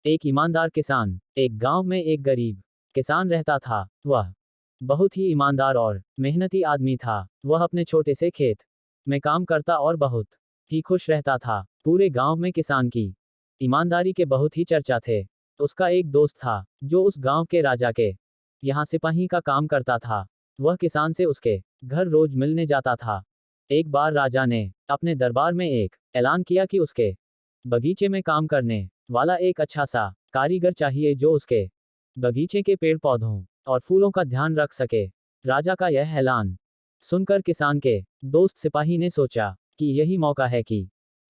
एक ईमानदार किसान। एक गांव में एक गरीब किसान रहता था। वह बहुत ही ईमानदार और मेहनती आदमी था। वह अपने छोटे से खेत में काम करता और बहुत ही खुश रहता था। पूरे गांव में किसान की ईमानदारी के बहुत ही चर्चा थे। उसका एक दोस्त था जो उस गांव के राजा के यहाँ सिपाही का काम करता था। वह किसान से उसके घर रोज मिलने जाता था। एक बार राजा ने अपने दरबार में एक ऐलान किया कि उसके बगीचे में काम करने वाला एक अच्छा सा कारीगर चाहिए जो उसके बगीचे के पेड़ पौधों और फूलों का ध्यान रख सके। राजा का यह ऐलान सुनकर किसान के दोस्त सिपाही ने सोचा कि यही मौका है कि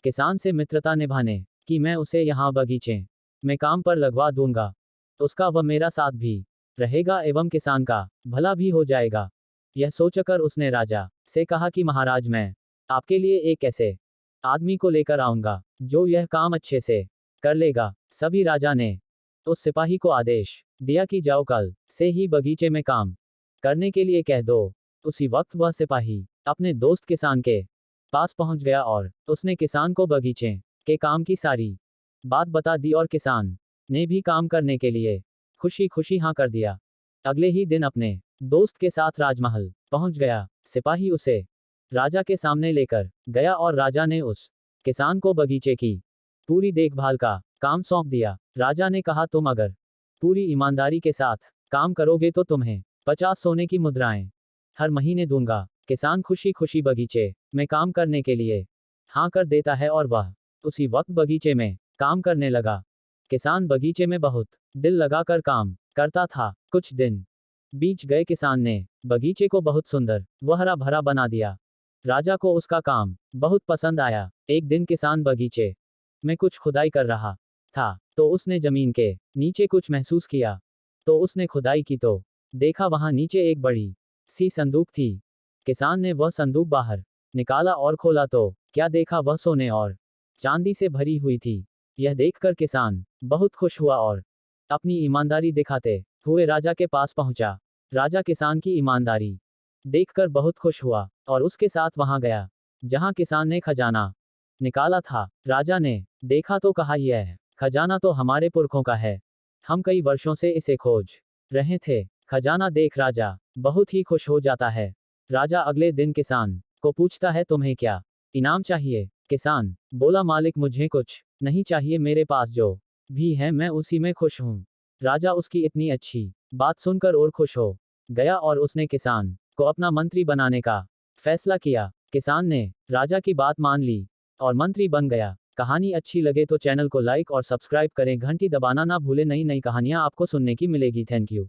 किसान से मित्रता निभाने कि मैं उसे यहाँ बगीचे में काम पर लगवा दूंगा। उसका वह मेरा साथ भी रहेगा एवं किसान का भला भी हो जाएगा। यह सोचकर उसने राजा से कहा कि महाराज, मैं आपके लिए एक ऐसे आदमी को लेकर आऊंगा जो यह काम अच्छे से कर लेगा। सभी राजा ने उस सिपाही को आदेश दिया कि जाओ, कल से ही बगीचे में काम करने के लिए कह दो। उसी वक्त वह सिपाही अपने दोस्त किसान के पास पहुंच गया और उसने किसान को बगीचे के काम की सारी बात बता दी और किसान ने भी काम करने के लिए खुशी खुशी हाँ कर दिया। अगले ही दिन अपने दोस्त के साथ राजमहल पहुंच गया। सिपाही उसे राजा के सामने लेकर गया और राजा ने उस किसान को बगीचे की पूरी देखभाल का काम सौंप दिया। राजा ने कहा, तुम अगर पूरी ईमानदारी के साथ काम करोगे तो तुम्हें 50 सोने की मुद्राएं हर महीने दूंगा। किसान खुशी खुशी बगीचे में काम करने के लिए हाँ कर देता है और वह उसी वक्त बगीचे में काम करने लगा। किसान बगीचे में बहुत दिल लगाकर काम करता था। कुछ दिन बीत गए। किसान ने बगीचे को बहुत सुंदर व हरा भरा बना दिया। राजा को उसका काम बहुत पसंद आया। एक दिन किसान बगीचे में कुछ खुदाई कर रहा था तो उसने जमीन के नीचे कुछ महसूस किया। तो उसने खुदाई की तो देखा वहां नीचे एक बड़ी सी संदूक थी। किसान ने वह संदूक बाहर निकाला और खोला तो क्या देखा, वह सोने और चांदी से भरी हुई थी। यह देखकर किसान बहुत खुश हुआ और अपनी ईमानदारी दिखाते हुए राजा के पास पहुंचा। राजा किसान की ईमानदारी देखकर बहुत खुश हुआ और उसके साथ वहां गया जहां किसान ने खजाना निकाला था। राजा ने देखा तो कहा, यह खजाना तो हमारे पुरखों का है, हम कई वर्षों से इसे खोज रहे थे। खजाना देख राजा बहुत ही खुश हो जाता है। राजा अगले दिन किसान को पूछता है, तुम्हें क्या इनाम चाहिए? किसान बोला, मालिक मुझे कुछ नहीं चाहिए, मेरे पास जो भी है मैं उसी में खुश हूँ। राजा उसकी इतनी अच्छी बात सुनकर और खुश हो गया और उसने किसान को अपना मंत्री बनाने का फैसला किया। किसान ने राजा की बात मान ली और मंत्री बन गया। कहानी अच्छी लगे तो चैनल को लाइक और सब्सक्राइब करें, घंटी दबाना ना भूलें। नई नई कहानियां आपको सुनने की मिलेगी। Thank you.